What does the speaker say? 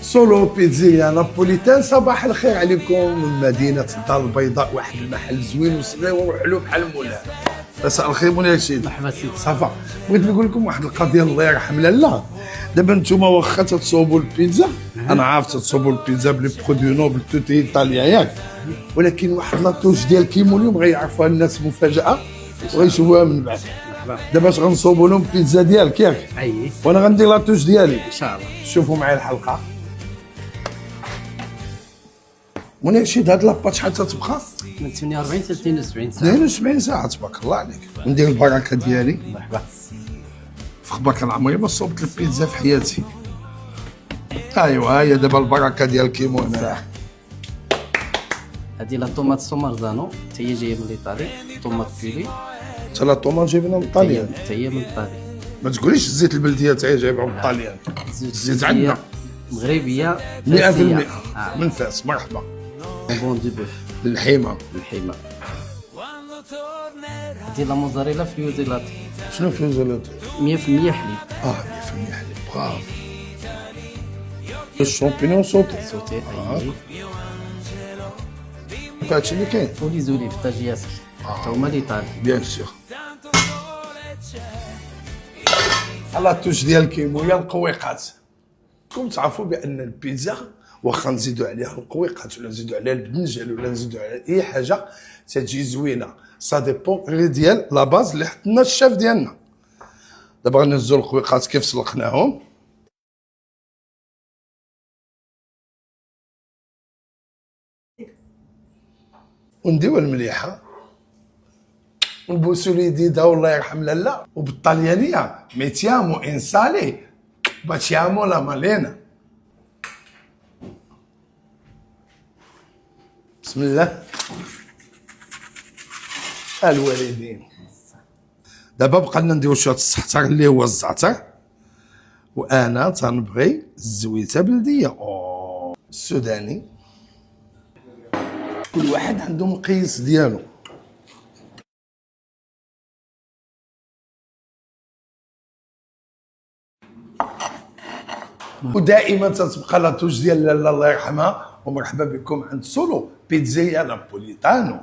سولو بيتزيا نابوليتان. صباح الخير عليكم من مدينة الدار البيضاء، واحد المحل زوين وصغير ونروح له بحال المولاه. مساء الخير مولاي سيدي. مرحبا سيدي. صافا، بغيت نقول لكم واحد القضيه الله يرحم لاله. دابا نتوما واخا تتصوبوا البيتزا، انا عارف تتصوبوا البيتزا بلي برودوي نوبل توتي ايطاليا ياك، ولكن واحد لاطوش ديال كيمونيوم غيعرفوها الناس مفاجاه وغيشوفوها من بعد. دابا اش غنصوبوا لهم البيتزا ديالك ياك، اي وانا غندير لاطوش ديالي ان شاء الله. شوفوا معايا الحلقه. منى شي هاد لاباط شحال تتبقى؟ من 48 حتى 72 ساعه. 72 ساعه تبارك الله عليك. ندير البركه ديالي. مرحبا. في خبا كان عمري ما صوبت البيتزا في حياتي. ايوا هي دابا البركه ديال كيمون. هذه لا طوماط سومارزانو حتى هي جايه من ايطاليا، طوماط بيلي حتى لا طوماط جايبينها من طاليان. حتى هي من ايطاليا. ما تقوليش الزيت البلديه حتى هي جايبها من طاليان. الزيت عندنا مغربيه 100%. من فاس. مرحبا. بون دي بوف الحيمه. الحمى. هذه لا موزاريلا فيوزيلاتي شنو فيوزولات؟ 100% حليب 100% حليب. برافو. الشامبينيون صوتي سوتي. اي هادشي اللي كاين. ولي زوليف طاجياسكي حتى هما الايطالي. بيان سور. على التوش ديال الكيمويا القويقات. راكم تعرفوا بان البيتزا واخا نزيدوا عليها القويقات ولا نزيدوا عليها البنجل ولا نزيدوا عليها اي حاجه تجي زوينه. سا ديبون غير ديال لا باز اللي حطنا الشاف ديالنا. دابا غنهزوا القويقات كيف سلقناهم. ونديو المليحه ونبوسوا اليديدا والله يرحم لاله. وبالطليانيه ميتيامو انسالي باتيامو لا مالينا. بسم الله الوالدين. دابا بقى لنا نديرو شويه الزعتر اللي هو الزعتر، وانا تنبغي الزويته بلديه السوداني. كل واحد عنده مقياس ديالو. ودائما تتبقى لاطوش ديال لاله الله يرحمها. ومرحبا بكم عند سولو بيتزيا نابوليتانو.